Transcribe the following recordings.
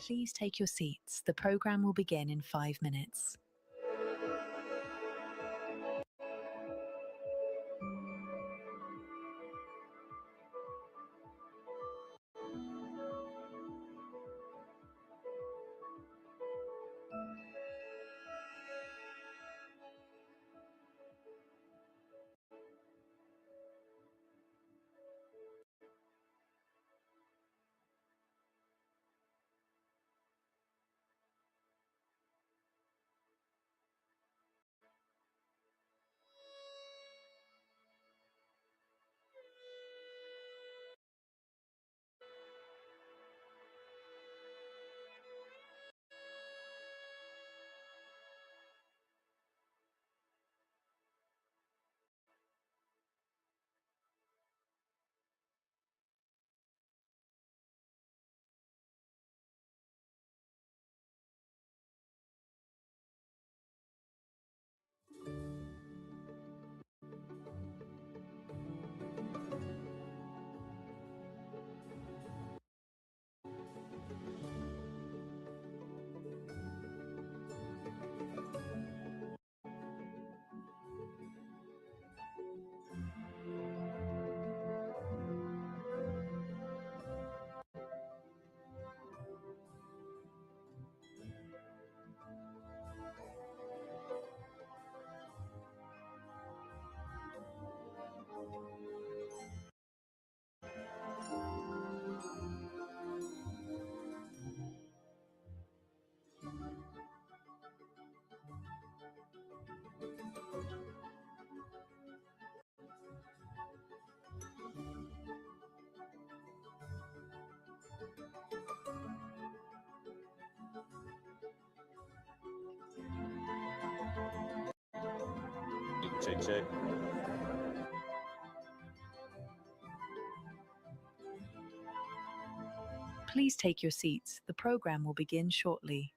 Please take your seats. The program will begin in 5 minutes. Check. Please take your seats. The program will begin shortly.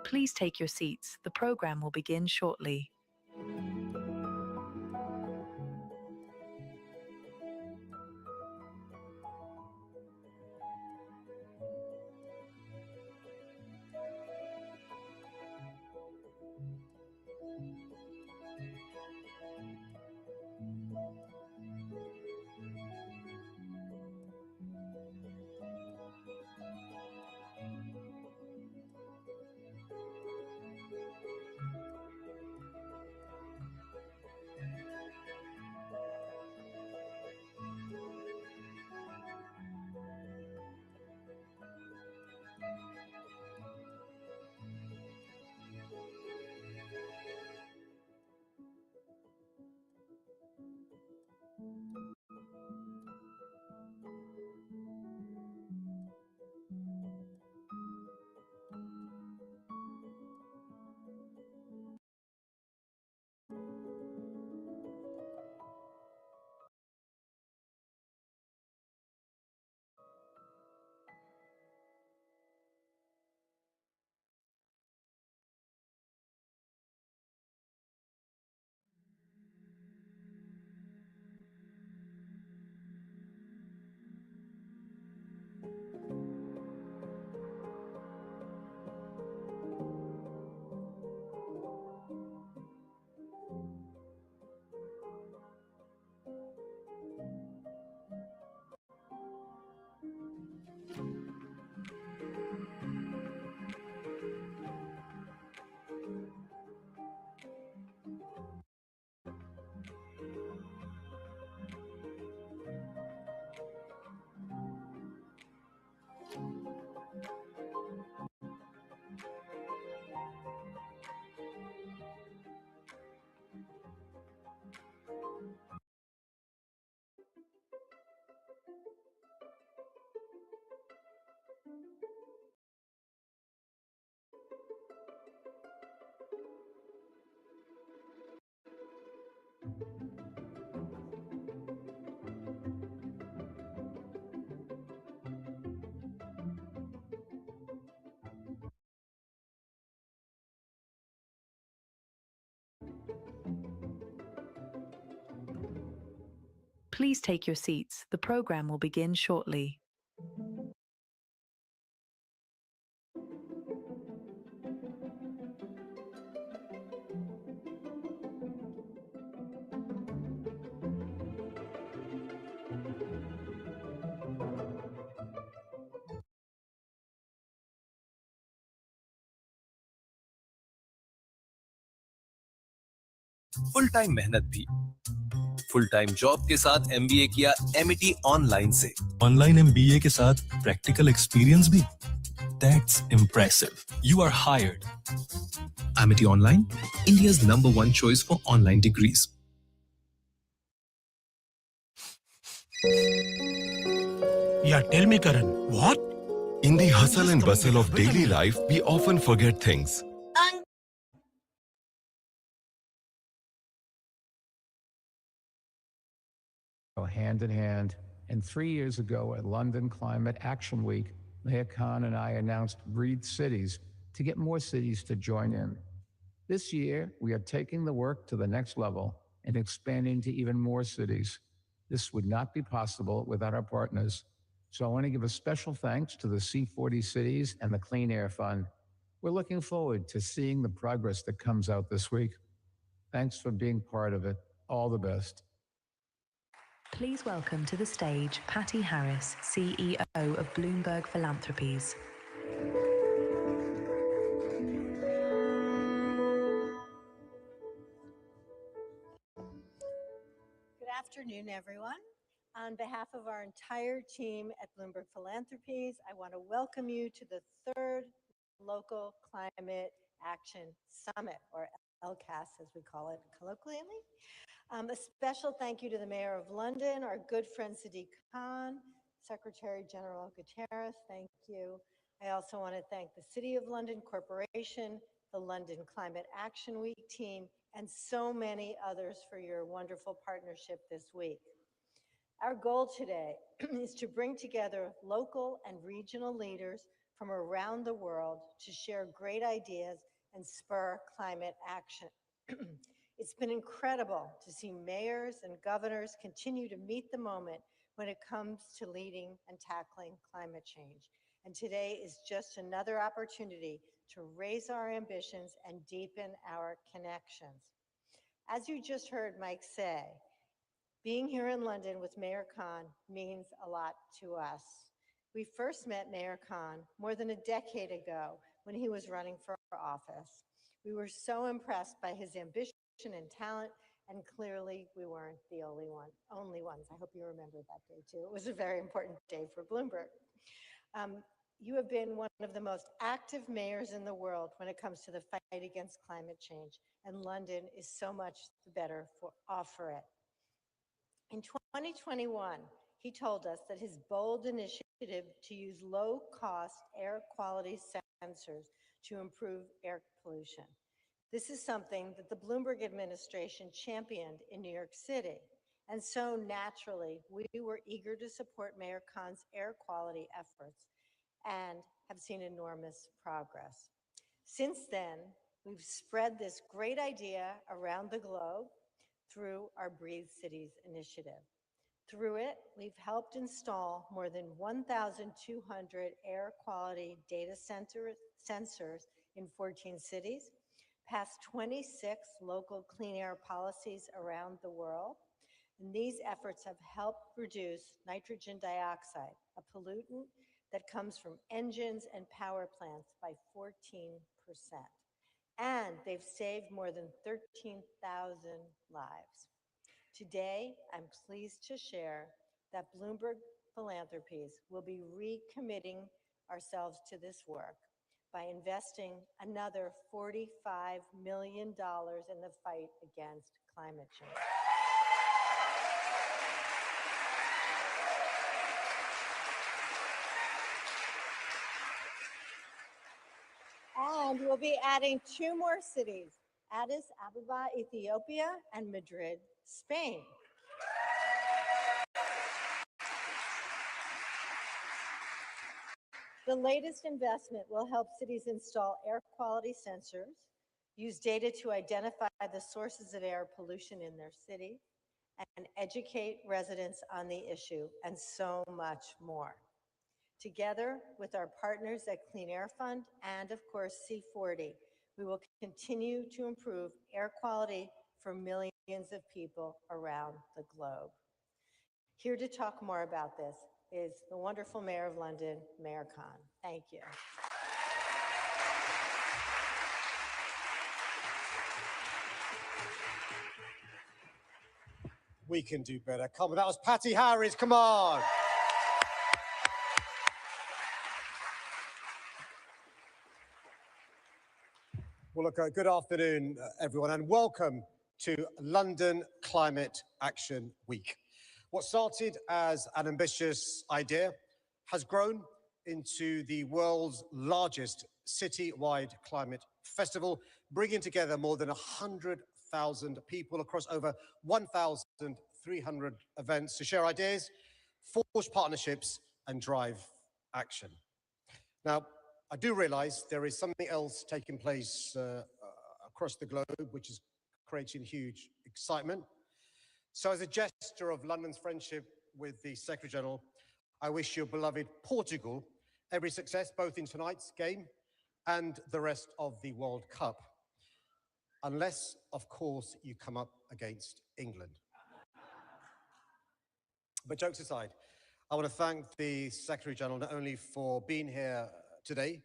Please take your seats. The program will begin shortly. Please take your seats. The program will begin shortly. Full time मेहनत भी, full time job के साथ MBA किया Amity online से। Online MBA के साथ practical experience भी। That's impressive. You are hired. Amity Online, India's #1 choice for online degrees. Yeah, tell me, Karan, what? In the hustle and bustle of daily life, we often forget things. Hand in hand, and 3 years ago at London Climate Action Week, Leah Khan and I announced Breathe Cities to get more cities to join in. This year, we are taking the work to the next level and expanding to even more cities. This would not be possible without our partners. So I want to give a special thanks to the C40 cities and the Clean Air Fund. We're looking forward to seeing the progress that comes out this week. Thanks for being part of it. All the best. Please welcome to the stage Patty Harris, CEO of Bloomberg Philanthropies. Good afternoon, everyone. On behalf of our entire team at Bloomberg Philanthropies, I want to welcome you to the third Local Climate Action Summit, or LCAS as we call it colloquially. A special thank you to the Mayor of London, our good friend Sadiq Khan, Secretary General Guterres, thank you. I also want to thank the City of London Corporation, the London Climate Action Week team, and so many others for your wonderful partnership this week. Our goal today is to bring together local and regional leaders from around the world to share great ideas and spur climate action. It's been incredible to see mayors and governors continue to meet the moment when it comes to leading and tackling climate change. And today is just another opportunity to raise our ambitions and deepen our connections. As you just heard Mike say, being here in London with Mayor Khan means a lot to us. We first met Mayor Khan more than a decade ago when he was running for office. We were so impressed by his ambition and talent, and clearly we weren't the only ones. I hope you remember that day too. It was a very important day for Bloomberg. You have been one of the most active mayors in the world when it comes to the fight against climate change, and London is so much the better off for it. In 2021, he told us that his bold initiative to use low-cost air quality sensors to improve air pollution. This is something that the Bloomberg administration championed in New York City. And so naturally, we were eager to support Mayor Khan's air quality efforts and have seen enormous progress. Since then, we've spread this great idea around the globe through our Breathe Cities initiative. Through it, we've helped install more than 1,200 air quality data sensors in 14 cities, passed 26 local clean air policies around the world, and these efforts have helped reduce nitrogen dioxide, a pollutant that comes from engines and power plants, by 14%. And they've saved more than 13,000 lives. Today, I'm pleased to share that Bloomberg Philanthropies will be recommitting ourselves to this work by investing another $45 million in the fight against climate change. And we'll be adding 2 more cities, Addis Ababa, Ethiopia, and Madrid, Spain. The latest investment will help cities install air quality sensors, use data to identify the sources of air pollution in their city, and educate residents on the issue, and so much more. Together with our partners at Clean Air Fund and, of course, C40, we will continue to improve air quality for millions of people around the globe. Here to talk more about this is the wonderful Mayor of London, Mayor Khan. Thank you. We can do better. Come on, that was Patty Harris. Come on. Well, look, good afternoon, everyone, and welcome to London Climate Action Week. What started as an ambitious idea has grown into the world's largest city-wide climate festival, bringing together more than 100,000 people across over 1,300 events to share ideas, forge partnerships, and drive action. Now, I do realize there is something else taking place across the globe, which is creating huge excitement. So as a gesture of London's friendship with the Secretary General, I wish your beloved Portugal every success, both in tonight's game and the rest of the World Cup. Unless, of course, you come up against England. But jokes aside, I want to thank the Secretary General not only for being here today,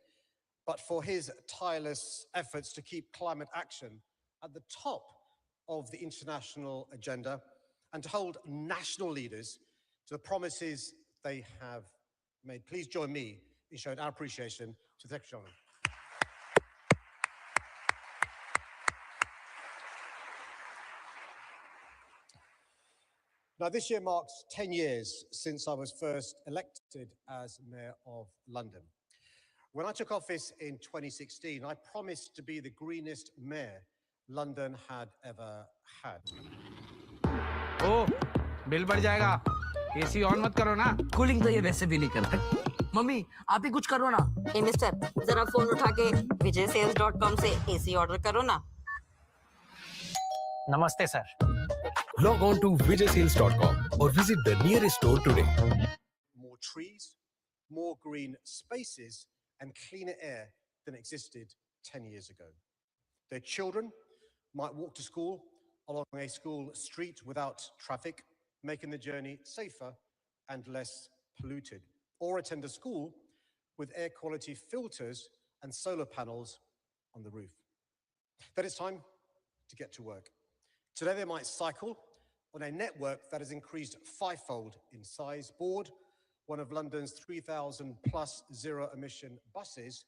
but for his tireless efforts to keep climate action at the top of the international agenda and to hold national leaders to the promises they have made. Please join me in showing our appreciation to the Secretary General. Now, this year marks 10 years since I was first elected as Mayor of London. When I took office in 2016, I promised to be the greenest mayor London had ever had. ओ, bill बढ़ जाएगा। AC on मत करो ना। Cooling तो ये वैसे भी नहीं करता। मम्मी, आप ही कुछ करो ना। ए मिस्टर, जरा फोन उठा के vijaysales.com से एसी ऑर्डर करो ना। नमस्ते sir. Log on to vijaysales.com or visit the nearest store today. More trees, more green spaces, and cleaner air than existed 10 years ago. Their children might walk to school along a school street without traffic, making the journey safer and less polluted, or attend a school with air quality filters and solar panels on the roof. Then it's time to get to work. Today they might cycle on a network that has increased fivefold in size, board one of London's 3,000 plus zero emission buses,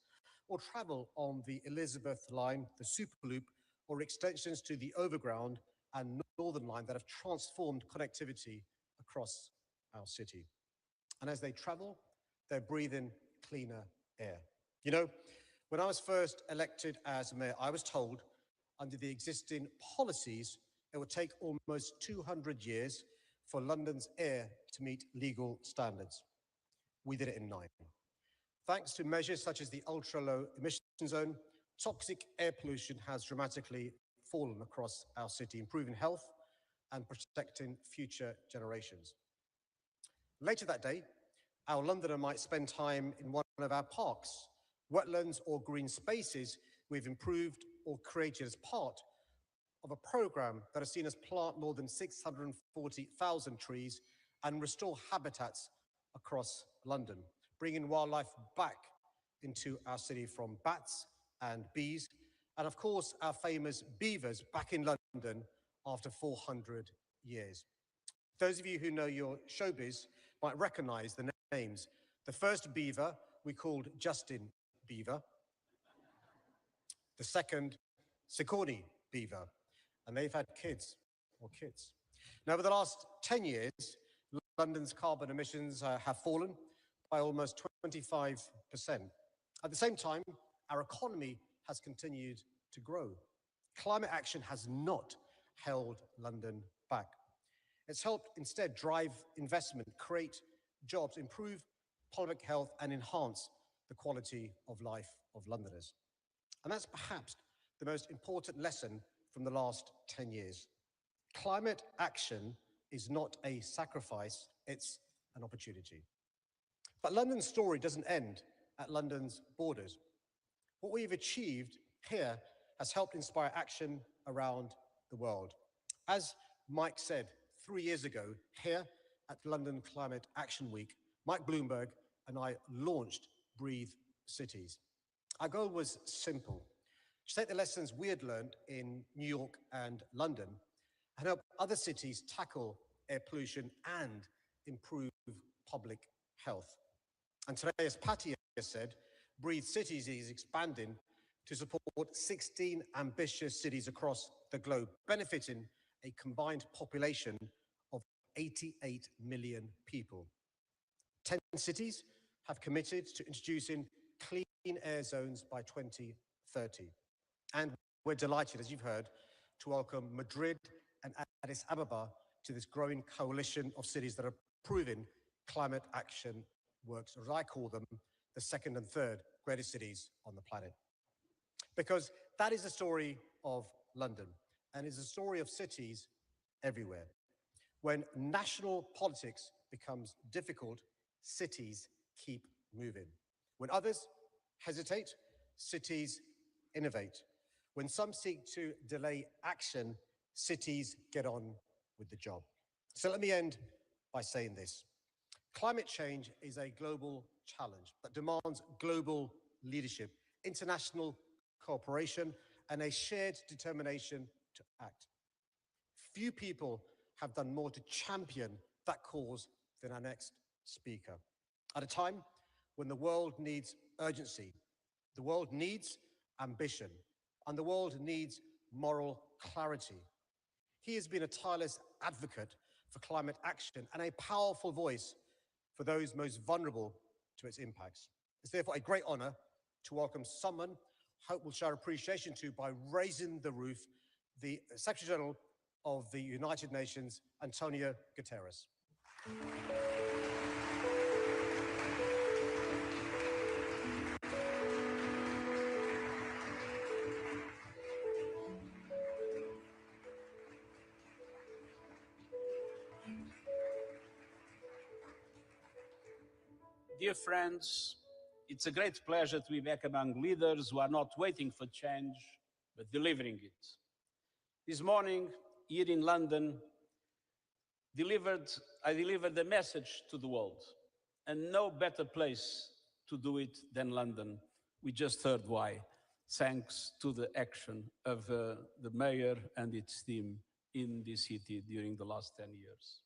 or travel on the Elizabeth line, the Superloop, or extensions to the Overground and Northern line that have transformed connectivity across our city. And as they travel, they're breathing cleaner air. You know, when I was first elected as mayor, I was told under the existing policies, it would take almost 200 years for London's air to meet legal standards. We did it in 9. Thanks to measures such as the ultra-low emission zone, toxic air pollution has dramatically fallen across our city, improving health and protecting future generations. Later that day, our Londoner might spend time in one of our parks, wetlands or green spaces we've improved or created as part of a program that has seen us plant more than 640,000 trees and restore habitats across London, bringing wildlife back into our city from bats and bees, and of course, our famous beavers back in London after 400 years. Those of you who know your showbiz might recognize the names. The first beaver we called Justin Beaver. The second, Sigourney Beaver. And they've had kids. Now, over the last 10 years, London's carbon emissions have fallen by almost 25%. At the same time, our economy has continued to grow. Climate action has not held London back. It's helped instead drive investment, create jobs, improve public health, and enhance the quality of life of Londoners. And that's perhaps the most important lesson from the last 10 years. Climate action is not a sacrifice, it's an opportunity. But London's story doesn't end at London's borders. What we've achieved here has helped inspire action around the world. As Mike said 3 years ago, here at London Climate Action Week, Mike Bloomberg and I launched Breathe Cities. Our goal was simple: to take the lessons we had learned in New York and London and help other cities tackle air pollution and improve public health. And today, as Patty has said, Breathe Cities is expanding to support 16 ambitious cities across the globe, benefiting a combined population of 88 million people. 10 cities have committed to introducing clean air zones by 2030. And we're delighted, as you've heard, to welcome Madrid and Addis Ababa to this growing coalition of cities that are proving climate action works, or as I call them, the second and third greatest cities on the planet. Because that is the story of London, and is a story of cities everywhere. When national politics becomes difficult, cities keep moving. When others hesitate, cities innovate. When some seek to delay action, cities get on with the job. So let me end by saying this. Climate change is a global challenge that demands global leadership, international cooperation, and a shared determination to act. Few people have done more to champion that cause than our next speaker. At a time when the world needs urgency, the world needs ambition, and the world needs moral clarity. He has been a tireless advocate for climate action and a powerful voice for those most vulnerable to its impacts. It's therefore a great honor to welcome someone hope will show appreciation to by raising the roof, the Secretary General of the United Nations, António Guterres. Dear friends, it's a great pleasure to be back among leaders who are not waiting for change, but delivering it. This morning, here in London, I delivered a message to the world, and no better place to do it than London. We just heard why, thanks to the action of the mayor and its team in this city during the last 10 years.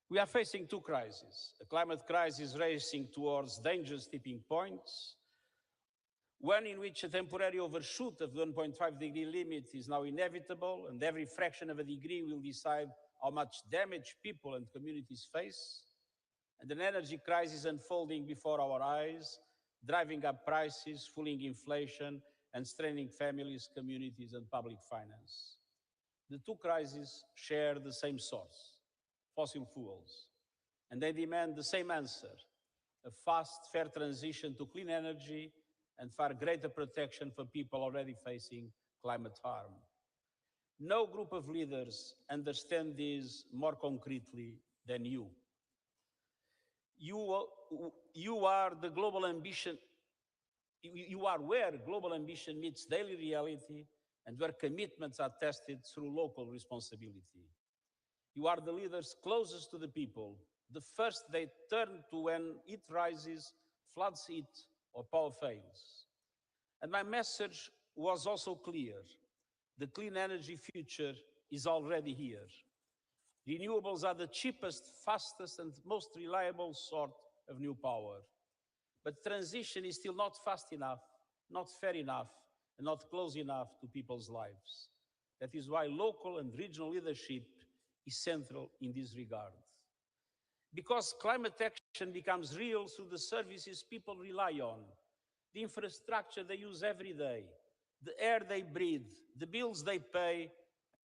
We are facing two crises: a climate crisis racing towards dangerous tipping points, one in which a temporary overshoot of the 1.5 degree limit is now inevitable, and every fraction of a degree will decide how much damage people and communities face, and an energy crisis unfolding before our eyes, driving up prices, fueling inflation, and straining families, communities, and public finance. The two crises share the same source: fossil fuels, and they demand the same answer: a fast, fair transition to clean energy and far greater protection for people already facing climate harm. No group of leaders understand this more concretely than you. You are the global ambition. You are where global ambition meets daily reality and where commitments are tested through local responsibility. You are the leaders closest to the people, the first they turn to when heat rises, floods hit, or power fails. And my message was also clear: the clean energy future is already here. Renewables are the cheapest, fastest, and most reliable sort of new power. But transition is still not fast enough, not fair enough, and not close enough to people's lives. That is why local and regional leadership is central in this regard. Because climate action becomes real through the services people rely on, the infrastructure they use every day, the air they breathe, the bills they pay,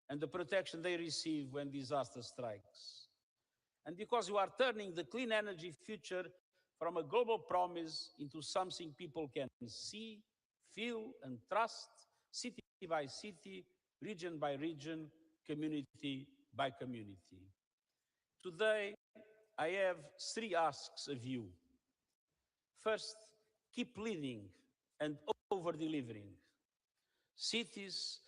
and the protection they receive when disaster strikes. And because you are turning the clean energy future from a global promise into something people can see, feel, and trust, city by city, region by region, community by community. Today, I have three asks of you. First, keep leading and over-delivering. Cities,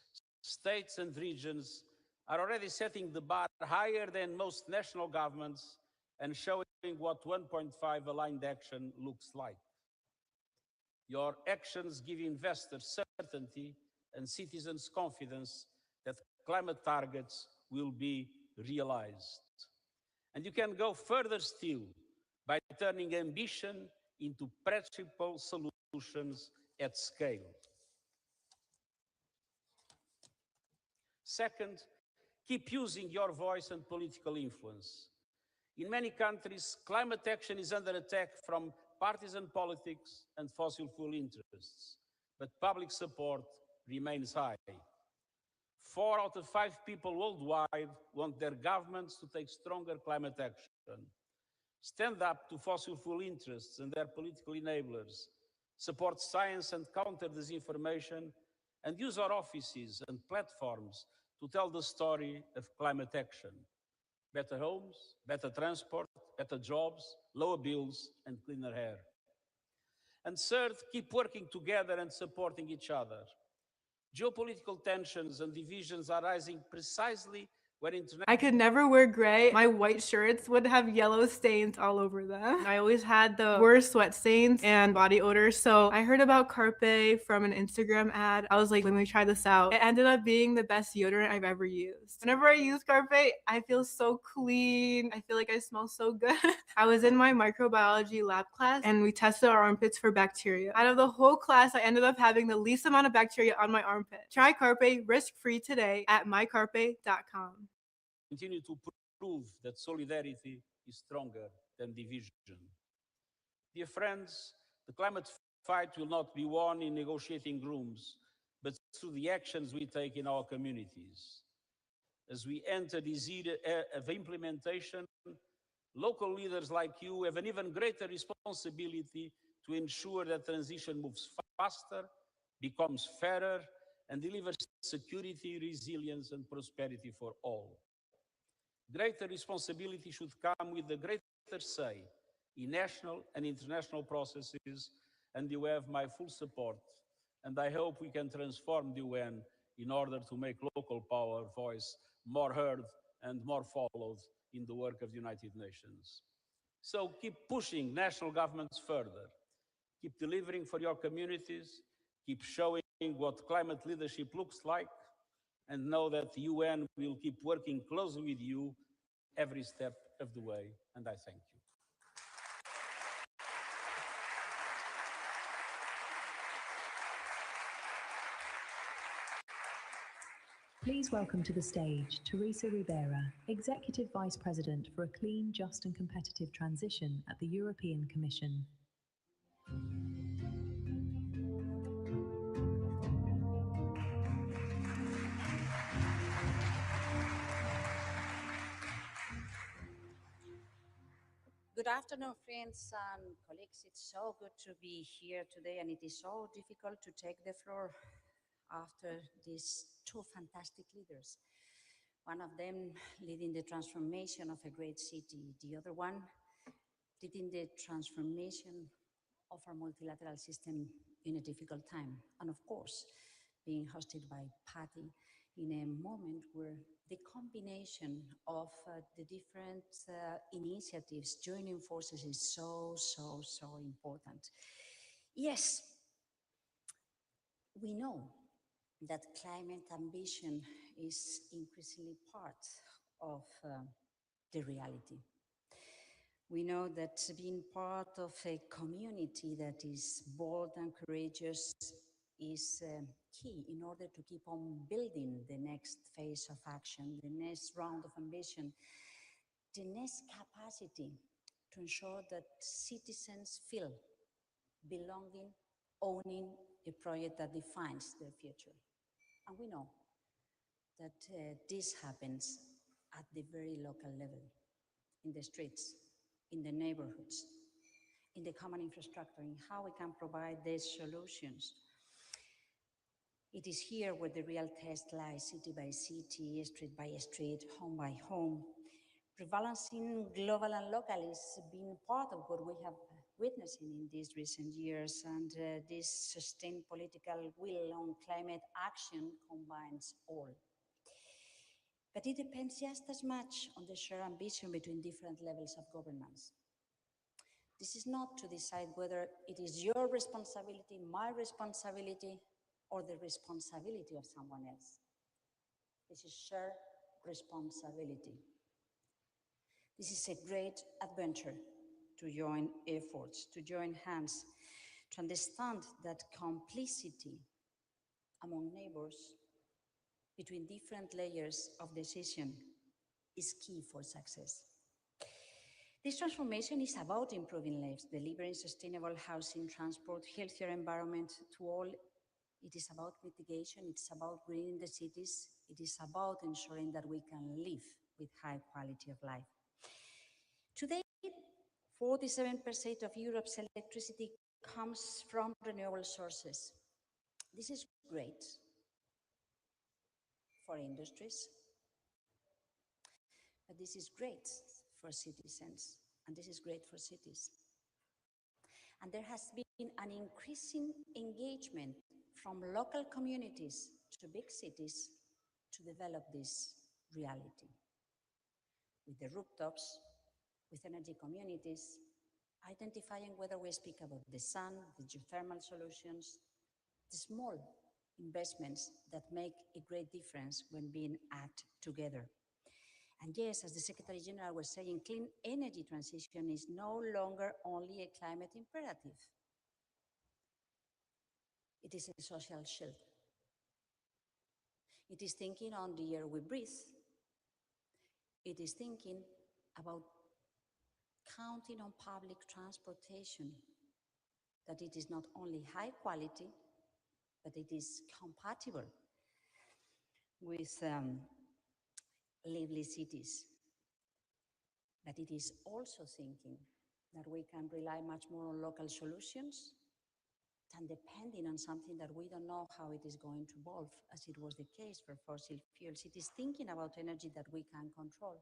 states, and regions are already setting the bar higher than most national governments and showing what 1.5 aligned action looks like. Your actions give investors certainty and citizens confidence that climate targets will be realized. And you can go further still by turning ambition into practical solutions at scale. Second, keep using your voice and political influence. In many countries, climate action is under attack from partisan politics and fossil fuel interests, but public support remains high. 4 out of 5 people worldwide want their governments to take stronger climate action. Stand up to fossil fuel interests and their political enablers, support science and counter disinformation, and use our offices and platforms to tell the story of climate action. Better homes, better transport, better jobs, lower bills, and cleaner air. And third, keep working together and supporting each other. Geopolitical tensions and divisions are rising precisely I could never wear gray. My white shirts would have yellow stains all over them. I always had the worst sweat stains and body odor. So I heard about Carpe from an Instagram ad. I was like, let me try this out. It ended up being the best deodorant I've ever used. Whenever I use Carpe, I feel so clean. I feel like I smell so good. I was in my microbiology lab class and we tested our armpits for bacteria. Out of the whole class, I ended up having the least amount of bacteria on my armpit. Try Carpe risk-free today at mycarpe.com. Continue to prove that solidarity is stronger than division. Dear friends, the climate fight will not be won in negotiating rooms, but through the actions we take in our communities. As we enter this era of implementation, local leaders like you have an even greater responsibility to ensure that transition moves faster, becomes fairer, and delivers security, resilience, and prosperity for all. Greater responsibility should come with a greater say in national and international processes, and you have my full support. And I hope we can transform the UN in order to make local power voice more heard and more followed in the work of the United Nations. So keep pushing national governments further. Keep delivering for your communities. Keep showing what climate leadership looks like, and know that the UN will keep working closely with you every step of the way, and I thank you. Please welcome to the stage Teresa Ribera, Executive Vice President for a Clean, Just and Competitive Transition at the European Commission. Good afternoon, friends and colleagues. It's so good to be here today, and it is so difficult to take the floor after these two fantastic leaders. One of them leading the transformation of a great city, the other one leading the transformation of our multilateral system in a difficult time. And of course, being hosted by Patty in a moment where the combination of the different initiatives joining forces is so important. Yes, we know that climate ambition is increasingly part of the reality. We know that being part of a community that is bold and courageous is key in order to keep on building the next phase of action, the next round of ambition, the next capacity to ensure that citizens feel belonging, owning a project that defines their future. And we know that this happens at the very local level, in the streets, in the neighborhoods, in the common infrastructure, in how we can provide these solutions. It is here where the real test lies, city by city, street by street, home by home. Rebalancing global and local is being part of what we have witnessing in these recent years, and this sustained political will on climate action combines all. But it depends just as much on the shared ambition between different levels of governance. This is not to decide whether it is your responsibility, my responsibility, or the responsibility of someone else. This is shared responsibility. This is a great adventure to join efforts, to join hands, to understand that complicity among neighbors between different layers of decision is key for success. This transformation is about improving lives, delivering sustainable housing, transport, healthier environment to all. It is about mitigation, it's about greening the cities, it is about ensuring that we can live with high quality of life. Today, 47% of Europe's electricity comes from renewable sources. This is great for industries, but this is great for citizens, and this is great for cities. And there has been an increasing engagement from local communities to big cities to develop this reality. With the rooftops, with energy communities, identifying whether we speak about the sun, the geothermal solutions, the small investments that make a great difference when being added together. And yes, as the Secretary General was saying, clean energy transition is no longer only a climate imperative. It is a social shield. It is thinking on the air we breathe. It is thinking about counting on public transportation, that it is not only high quality, but it is compatible with lively cities. But it is also thinking that we can rely much more on local solutions than depending on something that we don't know how it is going to evolve, as it was the case for fossil fuels. It is thinking about energy that we can control.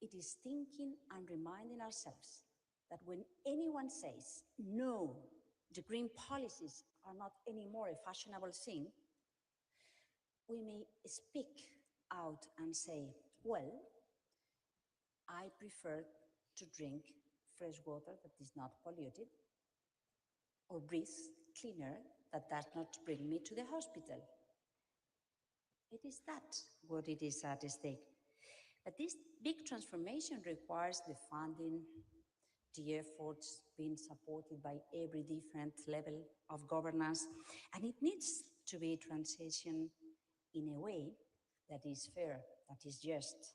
It is thinking and reminding ourselves that when anyone says, no, the green policies are not anymore a fashionable thing, we may speak out and say, well, I prefer to drink fresh water that is not polluted, or breathe cleaner that does not bring me to the hospital. It is that what it is at stake. But this big transformation requires the funding, the efforts being supported by every different level of governance, and it needs to be a transition in a way that is fair, that is just.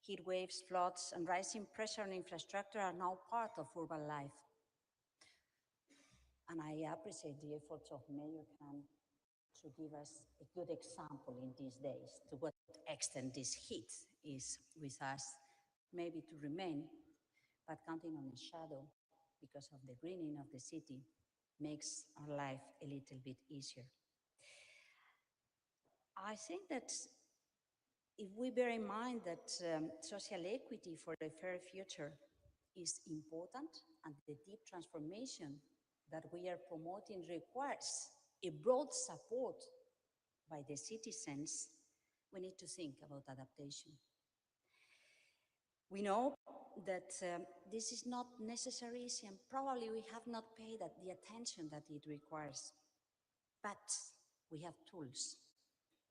Heat waves, floods, and rising pressure on infrastructure are now part of urban life. And I appreciate the efforts of Mayor Khan to give us a good example in these days to what extent this heat is with us, maybe to remain, but counting on a shadow because of the greening of the city makes our life a little bit easier. I think that if we bear in mind that social equity for a fair future is important, and the deep transformation that we are promoting requires a broad support by the citizens, we need to think about adaptation. We know that this is not necessary easy, and probably we have not paid the attention that it requires, but we have tools.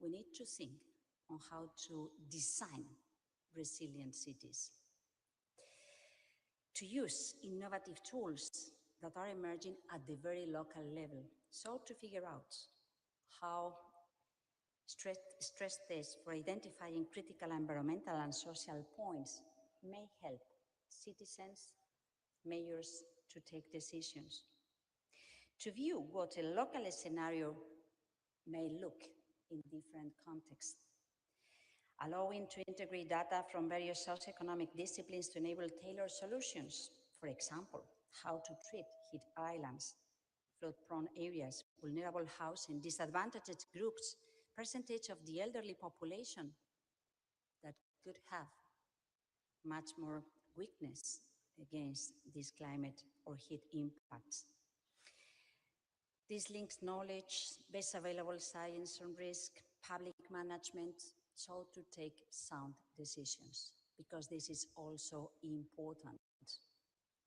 We need to think on how to design resilient cities, to use innovative tools that are emerging at the very local level, so to figure out how stress tests for identifying critical environmental and social points may help citizens, mayors to take decisions, to view what a local scenario may look in different contexts, allowing to integrate data from various socioeconomic disciplines to enable tailored solutions. For example, how to treat heat islands, flood-prone areas, vulnerable housing, disadvantaged groups, percentage of the elderly population that could have much more weakness against these climate or heat impacts. This links knowledge, best available science on risk, public management, so to take sound decisions, because this is also important,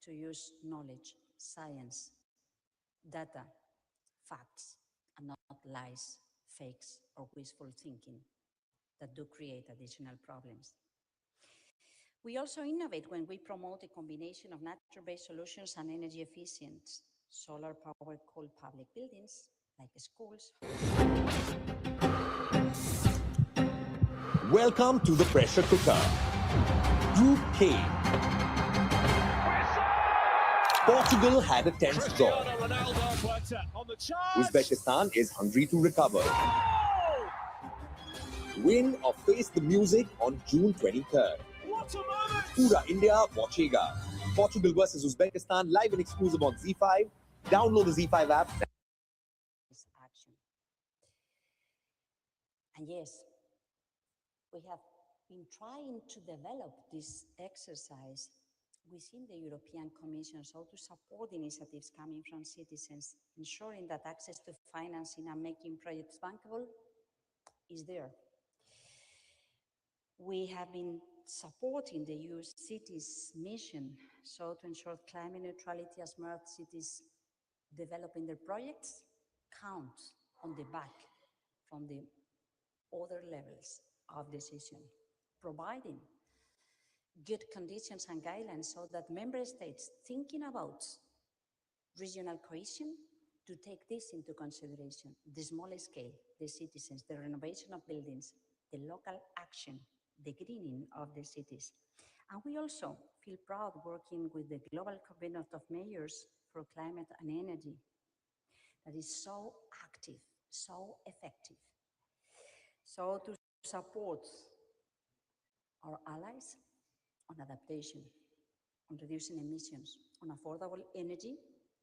to use knowledge, science, data, facts, and not lies, fakes, or wishful thinking that do create additional problems. We also innovate when we promote a combination of nature-based solutions and energy efficient, solar-powered cool public buildings, like schools. Welcome to the pressure cooker. Group K. Portugal had a tense draw. Uzbekistan is hungry to recover. Win or face the music on June 23rd. Pura India watchega. Portugal versus Uzbekistan live and exclusive on Z5. Download the Z5 app. Action. And yes, we have been trying to develop this exercise within the European Commission, so to support initiatives coming from citizens, ensuring that access to financing and making projects bankable is there. We have been supporting the EU cities mission, so to ensure climate neutrality as smart cities developing their projects count on the back from the other levels of decision, providing good conditions and guidelines so that member states thinking about regional cohesion to take this into consideration, the small scale, the citizens, the renovation of buildings, the local action, the greening of the cities. And we also feel proud working with the Global Covenant of Mayors for Climate and Energy that is so active, so effective. So to support our allies on adaptation, on reducing emissions, on affordable energy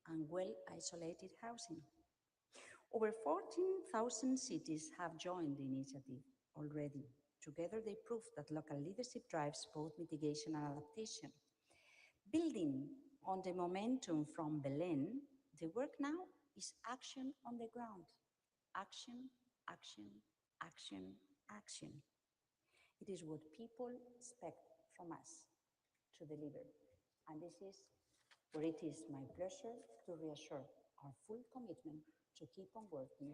and well-isolated housing. Over 14,000 cities have joined the initiative already. Together they prove that local leadership drives both mitigation and adaptation. Building on the momentum from Belém, the work now is action on the ground. Action, action, action, action. It is what people expect from us to deliver. And this is where it is my pleasure to reassure our full commitment to keep on working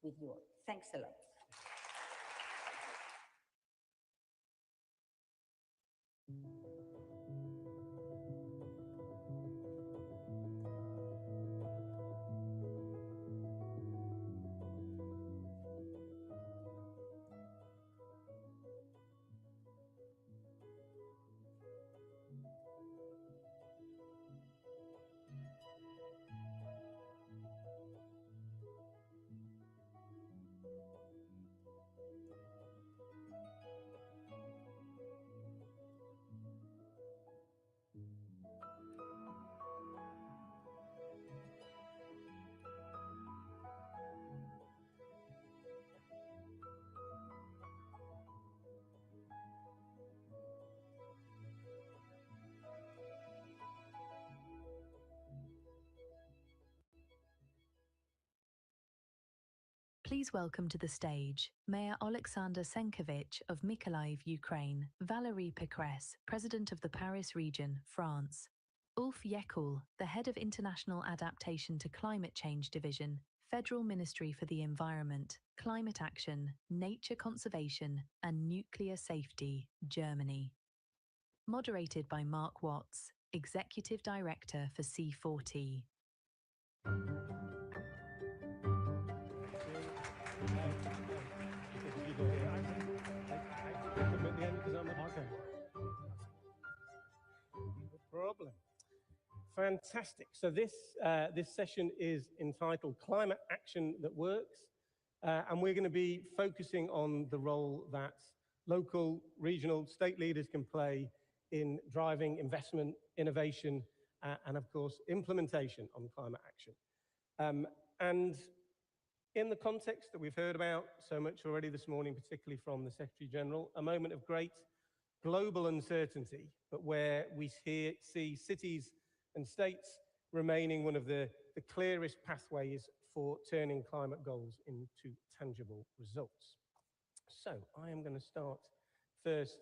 with you all. Thanks a lot. Please welcome to the stage Mayor Alexander Senkevich of Mykolaiv, Ukraine, Valérie Pécresse, President of the Paris region, France, Ulf Yekul, the Head of International Adaptation to Climate Change Division, Federal Ministry for the Environment, Climate Action, Nature Conservation and Nuclear Safety, Germany. Moderated by Mark Watts, Executive Director for C4T. Problem. Fantastic. So this session is entitled Climate Action That Works, and we're going to be focusing on the role that local, regional, state leaders can play in driving investment, innovation, and of course, implementation on climate action. And in the context that we've heard about so much already this morning, particularly from the Secretary General, a moment of great global uncertainty, but where we see cities and states remaining one of the clearest pathways for turning climate goals into tangible results. So I am going to start first,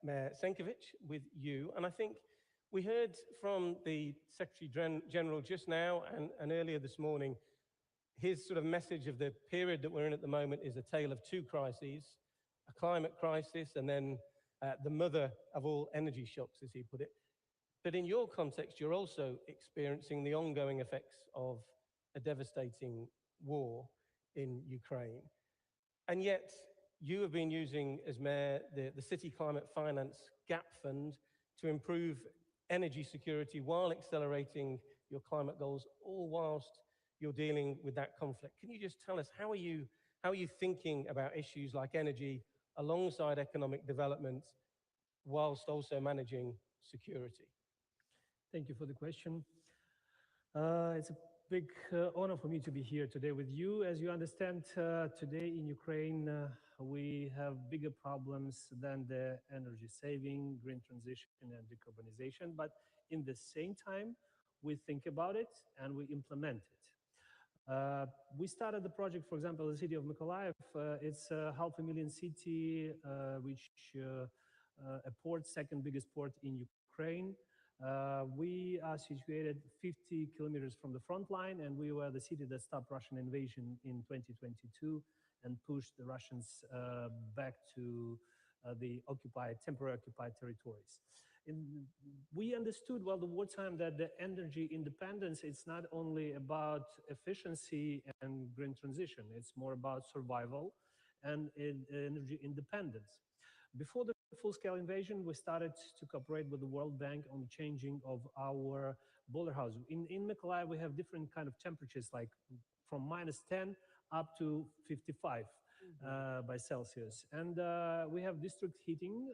Mayor Senkevich, with you. And I think we heard from the Secretary General just now and earlier this morning, his sort of message of the period that we're in at the moment is a tale of two crises, a climate crisis and then the mother of all energy shocks, as he put it. But in your context, you're also experiencing the ongoing effects of a devastating war in Ukraine. And yet, you have been using, as Mayor, the City Climate Finance Gap Fund to improve energy security while accelerating your climate goals, all whilst you're dealing with that conflict. Can you just tell us, how are you thinking about issues like energy alongside economic development, whilst also managing security? Thank you for the question. It's a big honor for me to be here today with you. As you understand, today in Ukraine, we have bigger problems than the energy saving, green transition, and decarbonization. But in the same time, we think about it and we implement it. We started the project, for example, the city of Mykolaiv. It's a 500,000 city, which a port, second biggest port in Ukraine. We are situated 50 kilometers from the front line, and we were the city that stopped Russian invasion in 2022 and pushed the Russians back to the temporary occupied territories. We understood, well, the wartime, that the energy independence, it's not only about efficiency and green transition, it's more about survival and energy independence. Before the full-scale invasion, we started to cooperate with the World Bank on changing of our boiler house. In Mykolaiv, we have different kind of temperatures, like from -10 up to 55 by Celsius. And we have district heating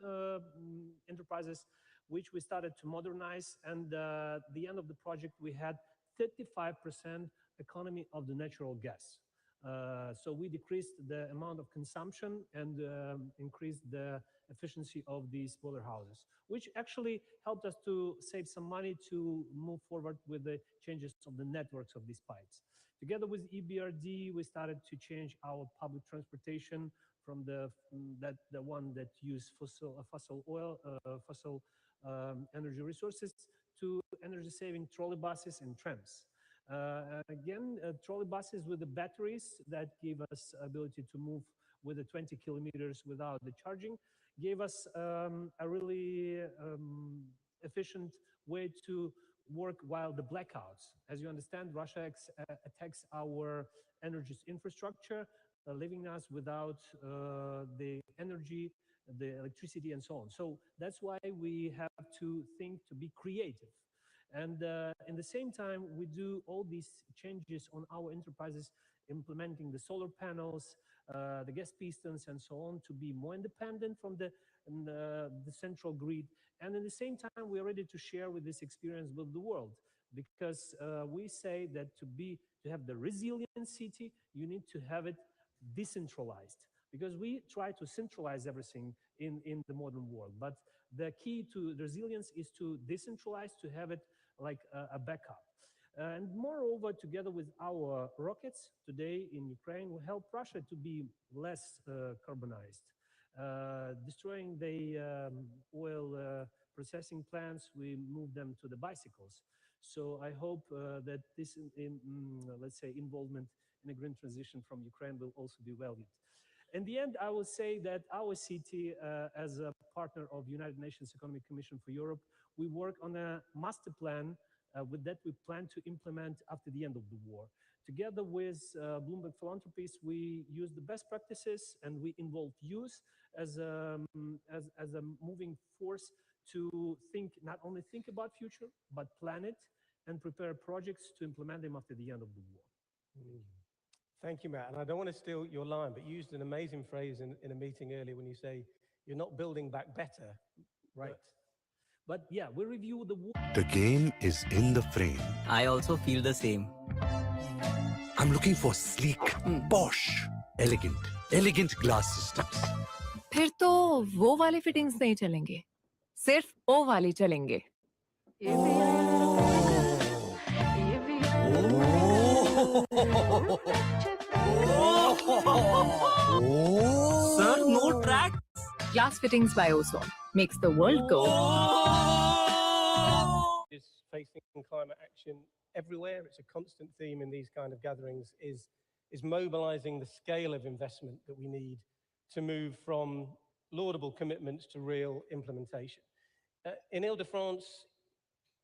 enterprises, which we started to modernize. And at the end of the project, we had 35% economy of the natural gas. So we decreased the amount of consumption and increased the efficiency of these boiler houses, which actually helped us to save some money to move forward with the changes of the networks of these pipes. Together with EBRD, we started to change our public transportation from the one that use fossil energy resources to energy-saving trolley buses and trams. Trolley buses with the batteries that gave us ability to move with the 20 kilometers without the charging, gave us a really efficient way to work while the blackouts. As you understand, Russia attacks our energy infrastructure, leaving us without the energy, the electricity, and so on. So that's why we have to think to be creative. And in the same time, we do all these changes on our enterprises, implementing the solar panels, the gas pistons, and so on, to be more independent from the central grid. And at the same time, we are ready to share with this experience with the world, because we say that to have the resilient city, you need to have it decentralized, because we try to centralize everything in the modern world. But the key to resilience is to decentralize, to have it like a backup. And moreover, together with our rockets today in Ukraine, we help Russia to be less carbonized. Destroying the oil processing plants, we move them to the bicycles. So I hope that this, let's say, involvement in a green transition from Ukraine will also be valued. In the end, I will say that our city, as a partner of United Nations Economic Commission for Europe, we work on a master plan with that we plan to implement after the end of the war. Together with Bloomberg Philanthropies, we use the best practices and we involve youth as a moving force to not only think about future, but plan it and prepare projects to implement them after the end of the war. Thank you, Matt. And I don't want to steal your line, but you used an amazing phrase in a meeting earlier when you say, you're not building back better. Right. But yeah, we review the... The game is in the frame. I also feel the same. I'm looking for sleek, posh, elegant glass systems. फिर तो वो वाले fittings नहीं चलेंगे, सिर्फ ओ वाली चलेंगे। Sir, no track. Glass fittings by Ozone makes the world go. Is facing climate action everywhere. It's a constant theme in these kind of gatherings, is mobilizing the scale of investment that we need to move from laudable commitments to real implementation. In Ile-de-France,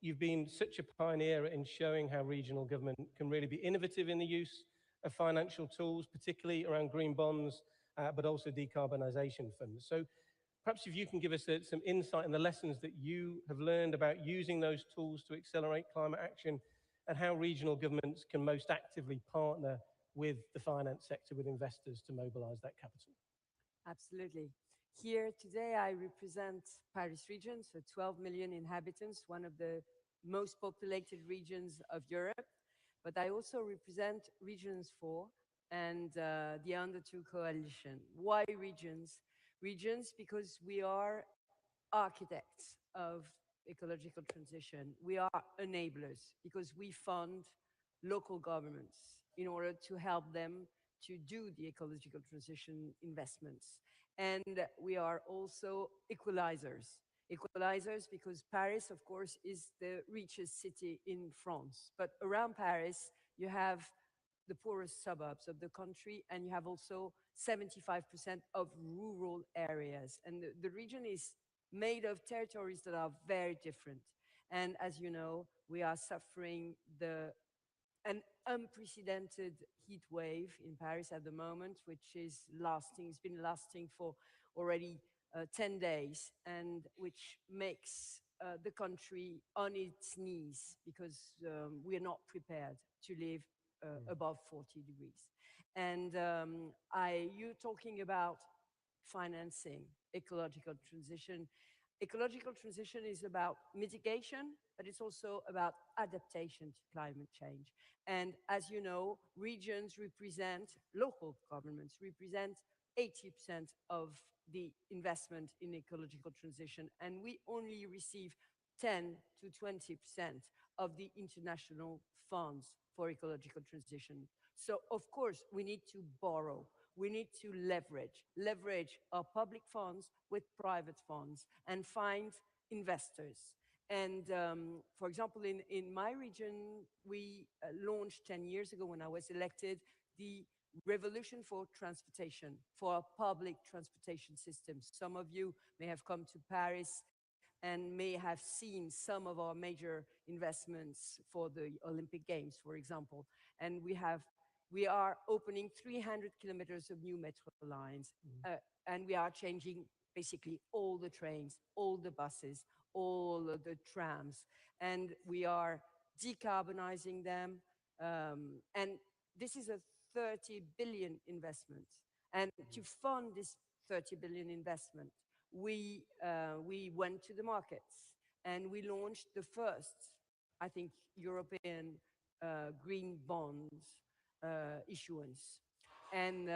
you've been such a pioneer in showing how regional government can really be innovative in the use of financial tools, particularly around green bonds, but also decarbonisation funds. So perhaps if you can give us some insight in the lessons that you have learned about using those tools to accelerate climate action, and how regional governments can most actively partner with the finance sector, with investors, to mobilise that capital. Absolutely. Here today I represent Paris region, so 12 million inhabitants, one of the most populated regions of Europe. But I also represent Regions 4 and the Under 2 coalition. Why regions? Regions because we are architects of ecological transition. We are enablers because we fund local governments. in order to help them to do the ecological transition investments. And we are also equalizers. Equalizers because Paris, of course, is the richest city in France. But around Paris, you have the poorest suburbs of the country, and you have also 75% of rural areas. And the region is made of territories that are very different. And as you know, we are suffering an unprecedented heat wave in Paris at the moment, which is lasting, it's been lasting for already 10 days, and which makes the country on its knees because we are not prepared to live above 40 degrees. And you're talking about financing ecological transition. Ecological transition is about mitigation, but it's also about adaptation to climate change. And as you know, regions represent, local governments represent 80% of the investment in ecological transition, and we only receive 10 to 20% of the international funds for ecological transition. So of course, we need to borrow. We need to leverage our public funds with private funds and find investors. And for example, in my region, we launched 10 years ago when I was elected, the revolution for transportation, for a public transportation system. Some of you may have come to Paris and may have seen some of our major investments for the Olympic Games, for example. And we are opening 300 kilometers of new metro lines, and we are changing basically all the trains, all the buses, all of the trams, and we are decarbonizing them. And this is a 30 billion investment. And to fund this 30 billion investment, we went to the markets and we launched the first, I think, European green bonds issuance. And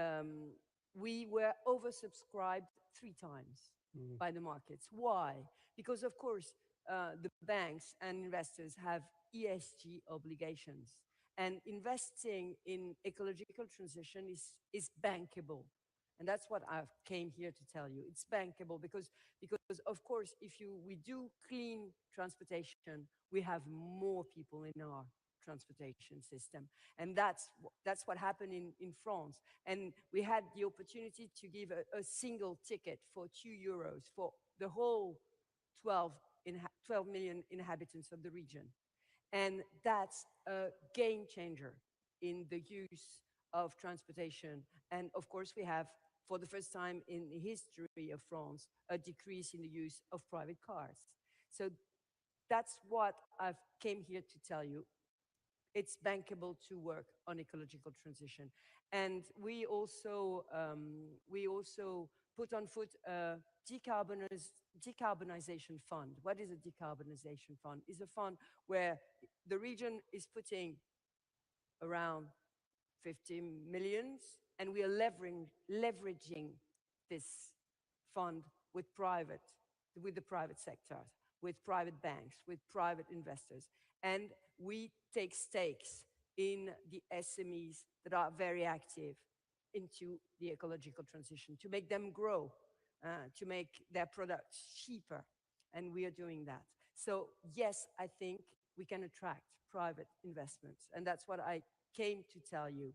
we were oversubscribed 3 times by the markets. Why? Because of course, the banks and investors have ESG obligations. And investing in ecological transition is bankable. And that's what I came here to tell you. It's bankable because of course, if we do clean transportation, we have more people in our transportation system. And that's what happened in France. And we had the opportunity to give a single ticket for €2 for the whole 12 million inhabitants of the region. And that's a game changer in the use of transportation. And of course, we have, for the first time in the history of France, a decrease in the use of private cars. So that's what I came here to tell you. It's bankable to work on ecological transition. And we also put on foot a decarbonization fund. What is a decarbonization fund? It's a fund where the region is putting around 50 million, and we are leveraging this fund with the private sector, with private banks, with private investors. And we take stakes in the SMEs that are very active into the ecological transition, to make them grow, to make their products cheaper. And we are doing that. So yes, I think we can attract private investments. And that's what I came to tell you.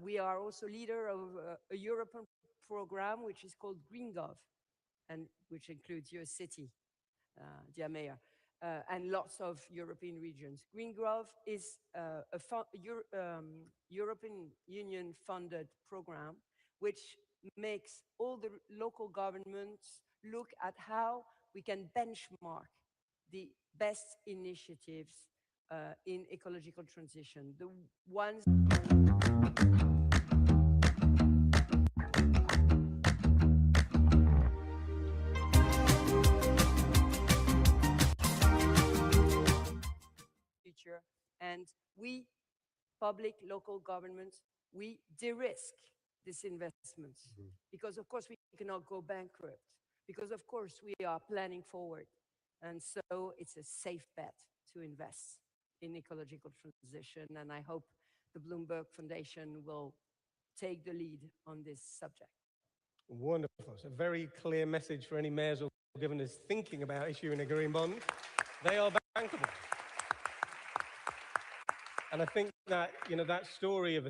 We are also leader of a European program which is called GreenGov, and which includes your city, dear Mayor, and lots of European regions. GreenGov is a European Union funded program which makes all the local governments look at how we can benchmark the best initiatives in ecological transition. The ones future, and we, public, local governments, we de-risk these investments because of course we cannot go bankrupt, because of course we are planning forward, and so it's a safe bet to invest in ecological transition. And I hope the Bloomberg Foundation will take the lead on this subject. Wonderful. It's a very clear message for any mayors or governors thinking about issuing a green bond. They are bankable. And I think that, that story of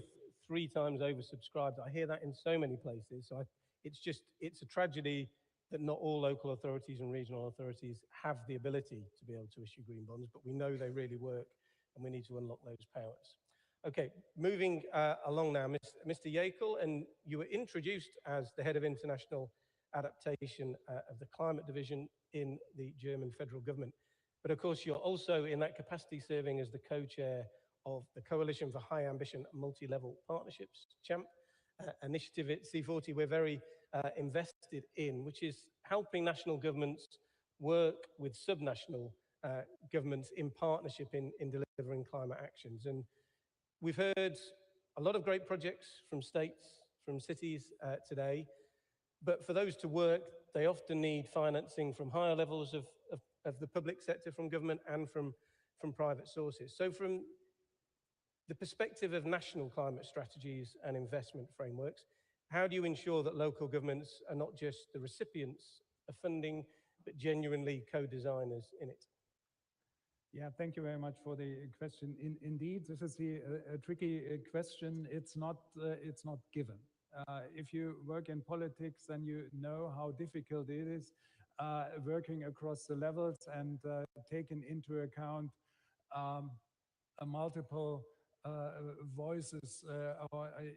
3 times oversubscribed, I hear that in so many places. So it's a tragedy that not all local authorities and regional authorities have the ability to be able to issue green bonds, but we know they really work, and we need to unlock those powers. Okay, moving along now, Mr. Yekel, and you were introduced as the head of international adaptation of the climate division in the German federal government. But of course, you're also in that capacity serving as the co-chair of the Coalition for High Ambition Multi-Level Partnerships, CHAMP, initiative at C40 we're very invested in, which is helping national governments work with subnational governments in partnership in delivering climate actions. And we've heard a lot of great projects from states, from cities today, but for those to work, they often need financing from higher levels of the public sector, from government and from private sources. So from the perspective of national climate strategies and investment frameworks, how do you ensure that local governments are not just the recipients of funding, but genuinely co-designers in it? Yeah, thank you very much for the question. Indeed, this is a tricky question. It's not given. If you work in politics, then you know how difficult it is working across the levels and taking into account multiple voices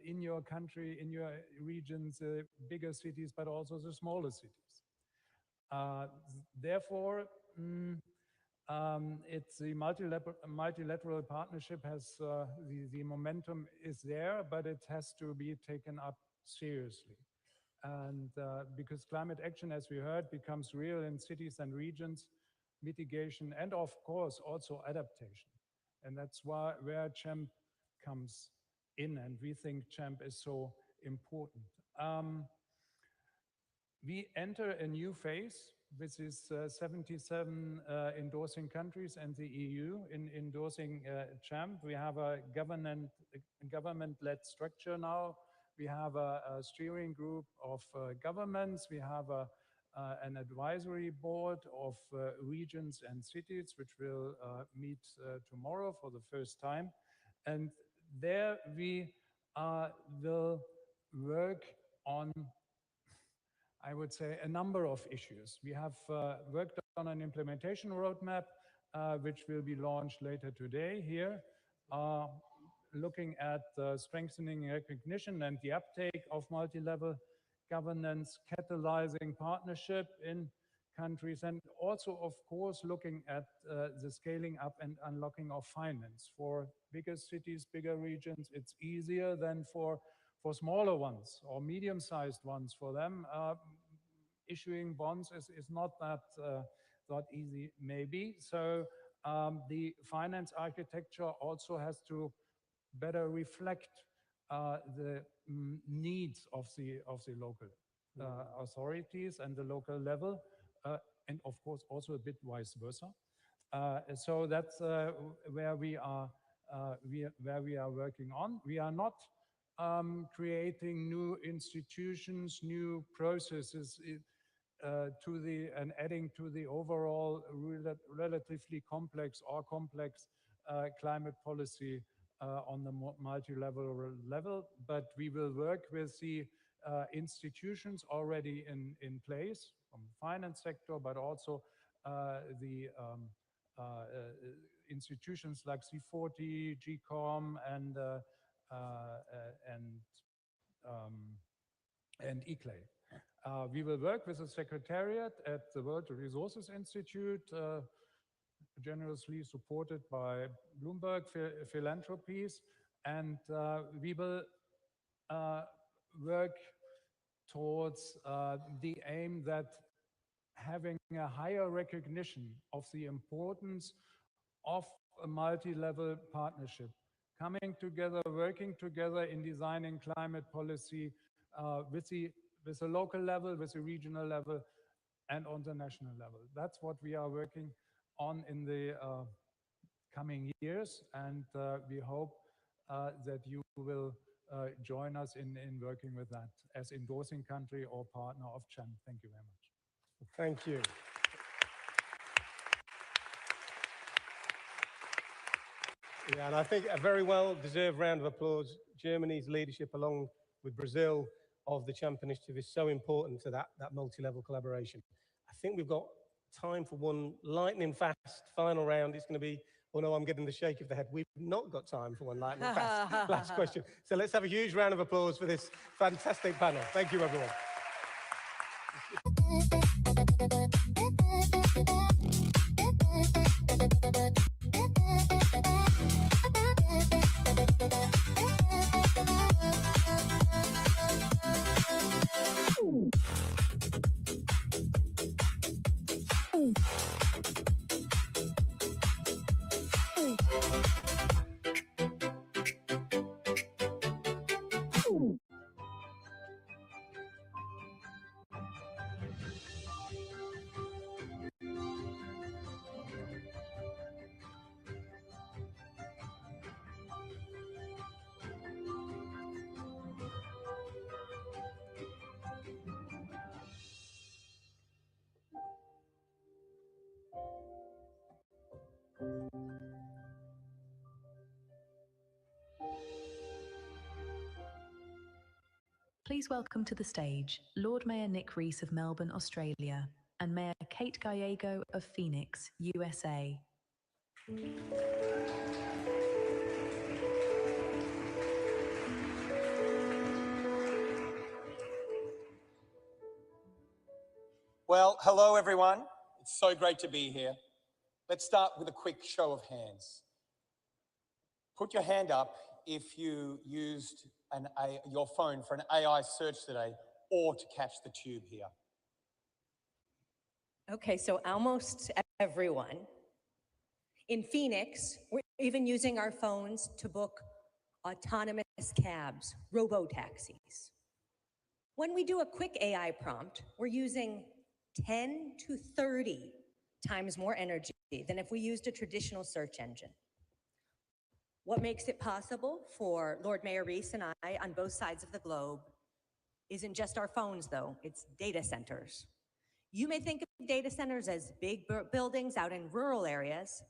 in your country, in your regions, bigger cities, but also the smaller cities. Therefore, it's the multilateral partnership has the momentum is there, but it has to be taken up seriously. And because climate action, as we heard, becomes real in cities and regions, mitigation, and of course also adaptation. And that's where CHAMP comes in, and we think CHAMP is so important. We enter a new phase. This is 77 endorsing countries and the EU in endorsing CHAMP. We have a government-led structure now. We have a steering group of governments. We have an advisory board of regions and cities, which will meet tomorrow for the first time. And there we will work on, I would say, a number of issues. We have worked on an implementation roadmap, which will be launched later today here, looking at strengthening recognition and the uptake of multi-level governance, catalyzing partnership in countries, and also, of course, looking at the scaling up and unlocking of finance. For bigger cities, bigger regions, it's easier than for smaller ones or medium-sized ones. For them, issuing bonds is not that easy, maybe. So the finance architecture also has to better reflect the needs of the local authorities and the local level, and of course also a bit vice versa. So that's where we are working on. We are not creating new institutions, new processes and adding to the overall relatively complex climate policy on the multi-level level, but we will work with the institutions already in place from the finance sector, but also the institutions like C40, GCOM, and ICLEI. We will work with the Secretariat at the World Resources Institute, generously supported by Bloomberg Philanthropies, and we will work towards the aim that having a higher recognition of the importance of a multi-level partnership, coming together, working together in designing climate policy with the local level, with the regional level, and on the national level. That's what we are working on in the coming years, and we hope that you will join us in working with that as endorsing country or partner of CHAMP. Thank you very much. Thank you. Yeah, and I think a very well-deserved round of applause. Germany's leadership, along with Brazil, of the CHAMP initiative is so important to that multi-level collaboration. I think we've got time for one lightning-fast final round. It's going to be, oh no, I'm getting the shake of the head. We've not got time for one lightning-fast last question. So let's have a huge round of applause for this fantastic panel. Thank you, everyone. Please welcome to the stage Lord Mayor Nick Rees of Melbourne, Australia, and Mayor Kate Gallego of Phoenix, USA. Well, hello everyone. It's so great to be here. Let's start with a quick show of hands. Put your hand up if you used your phone for an AI search today or to catch the tube here. Okay, so almost everyone. In Phoenix, we're even using our phones to book autonomous cabs, robo-taxis. When we do a quick AI prompt, we're using 10 to 30 times more energy than if we used a traditional search engine. What makes it possible for Lord Mayor Rees and I on both sides of the globe isn't just our phones, though, it's data centers. You may think of data centers as big buildings out in rural areas,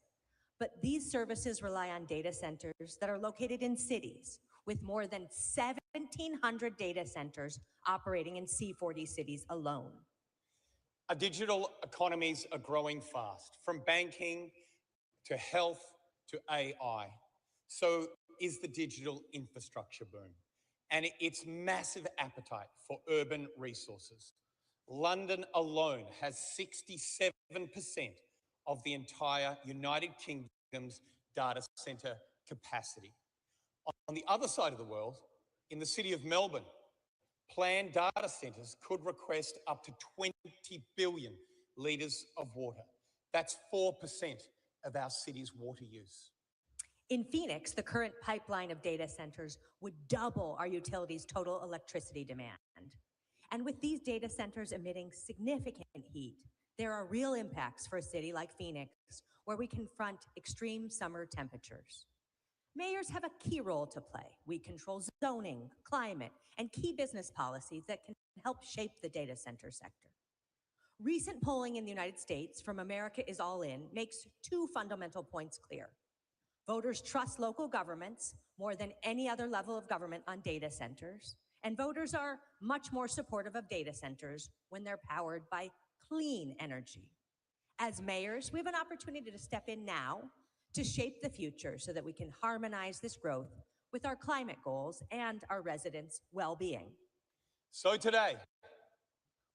but these services rely on data centers that are located in cities, with more than 1,700 data centers operating in C40 cities alone. Our digital economies are growing fast, from banking to health to AI. So is the digital infrastructure boom and its massive appetite for urban resources. London alone has 67% of the entire United Kingdom's data centre capacity. On the other side of the world, in the city of Melbourne, planned data centres could request up to 20 billion litres of water. That's 4% of our city's water use. In Phoenix, the current pipeline of data centers would double our utility's total electricity demand. And with these data centers emitting significant heat, there are real impacts for a city like Phoenix, where we confront extreme summer temperatures. Mayors have a key role to play. We control zoning, climate, and key business policies that can help shape the data center sector. Recent polling in the United States from America is All In makes two fundamental points clear. Voters trust local governments more than any other level of government on data centers, and voters are much more supportive of data centers when they're powered by clean energy. As mayors, we have an opportunity to step in now to shape the future so that we can harmonize this growth with our climate goals and our residents' well-being. So today,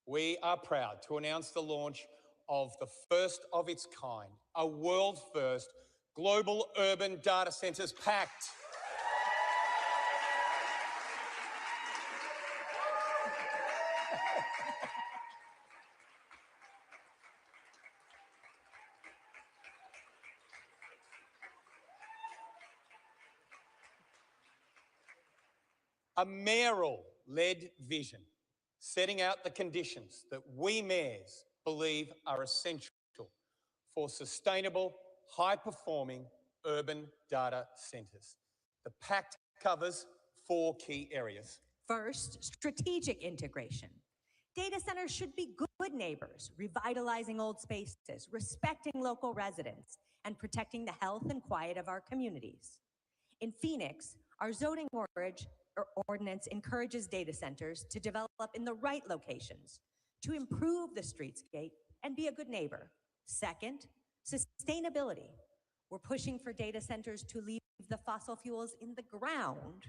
we are proud to announce the launch of the first of its kind, a world-first Global Urban Data Centres Pact. A mayoral-led vision setting out the conditions that we mayors believe are essential for sustainable, high-performing urban data centres. The pact covers 4 key areas. First, strategic integration. Data centers should be good neighbors, revitalizing old spaces, respecting local residents, and protecting the health and quiet of our communities. In Phoenix, our zoning ordinance encourages data centers to develop in the right locations, to improve the streetscape and be a good neighbor. Second, sustainability. We're pushing for data centers to leave the fossil fuels in the ground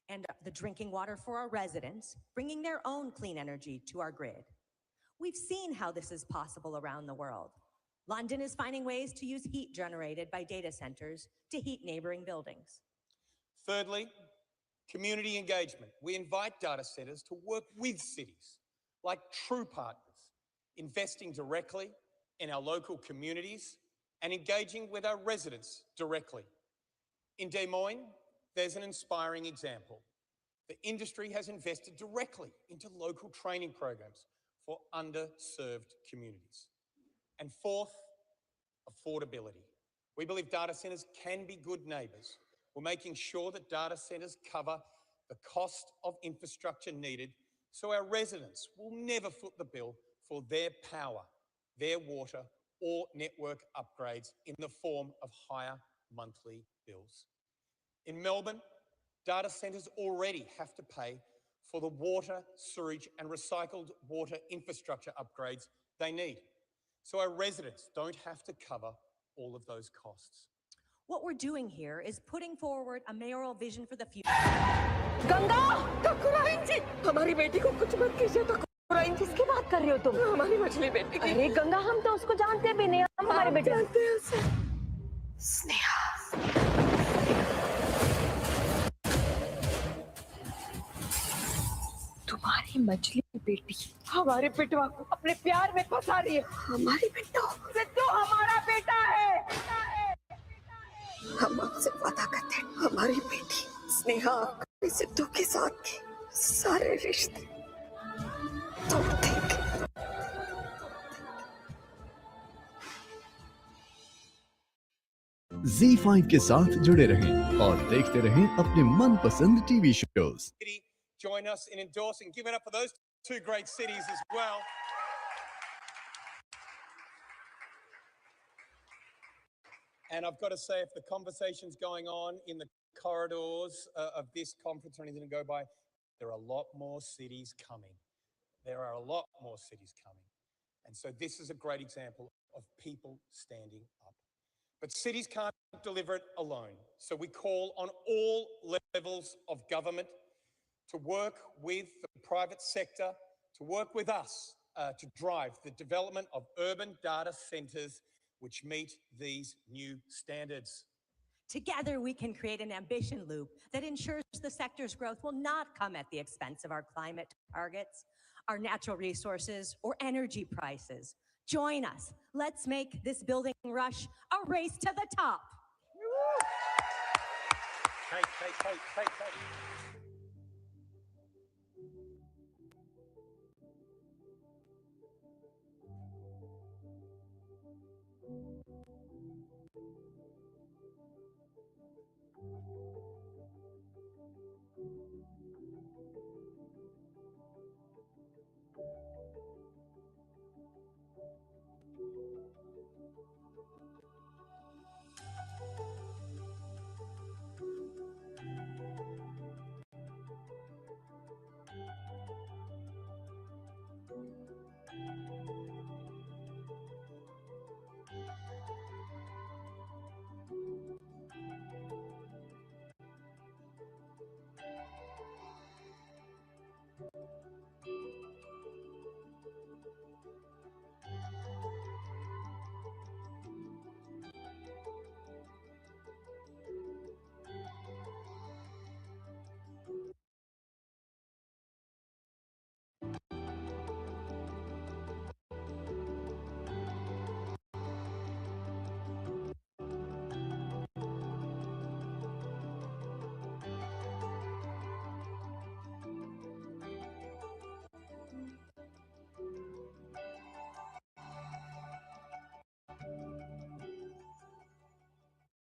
and the drinking water for our residents, bringing their own clean energy to our grid. We've seen how this is possible around the world. London is finding ways to use heat generated by data centers to heat neighboring buildings. Thirdly, community engagement. We invite data centers to work with cities like true partners, investing directly in our local communities and engaging with our residents directly. In Des Moines, there's an inspiring example. The industry has invested directly into local training programs for underserved communities. And fourth, affordability. We believe data centers can be good neighbors. We're making sure that data centers cover the cost of infrastructure needed so our residents will never foot the bill for their power, their water, or network upgrades in the form of higher monthly bills. In Melbourne, data centers already have to pay for the water, sewage, and recycled water infrastructure upgrades they need. So our residents don't have to cover all of those costs. What we're doing here is putting forward a mayoral vision for the future. Ganga ठकुराइन जी हमारी बेटी को कुछ मत कीजिए ठकुराइन किसकी बात कर रही हो तुम हमारी मछली बेटी की अरे गंगा हम तो उसको जानते भी नहीं हम हमारी बेटी जानते हैं उसे स्नेहा तुम्हारी मछली बेटी हमारे बेटवा को अपने प्यार में फंसा रही है हमारी बेटा सिद्धू हमारा बेटा है हम आपसे वादा करते हैं हमारी बेटी स्नेहा सिद्धू के साथ के सारे रिश्ते तोड़ देंगे Z5 के साथ जुड़े रहें और देखते रहें अपने मनपसंद TV shows. Join us in endorsing. Give it up for those 2 great cities as well. And I've got to say, if the conversation's going on in the corridors of this conference or anything to go by, there are a lot more cities coming. There are a lot more cities coming. And so this is a great example of people standing up. But cities can't deliver it alone. So we call on all levels of government to work with the private sector, to work with us to drive the development of urban data centers which meet these new standards. Together, we can create an ambition loop that ensures the sector's growth will not come at the expense of our climate targets, our natural resources, or energy prices. Join us. Let's make this building rush a race to the top. Take.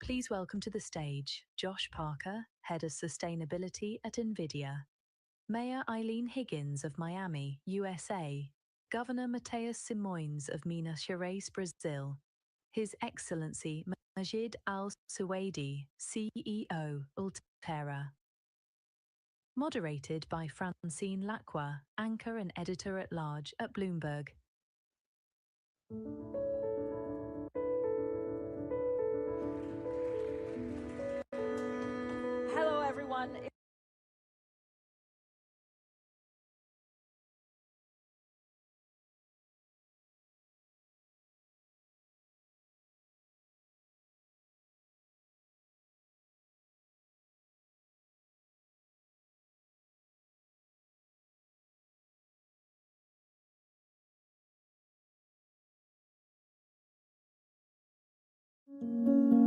Please welcome to the stage Josh Parker, Head of Sustainability at NVIDIA. Mayor Eileen Higgins of Miami, USA. Governor Mateus Simões of Minas Gerais, Brazil. His Excellency Majid Al-Suwaidi, CEO, Altera. Moderated by Francine Lacroix, anchor and editor-at-large at Bloomberg. Hello, everyone. Thank you.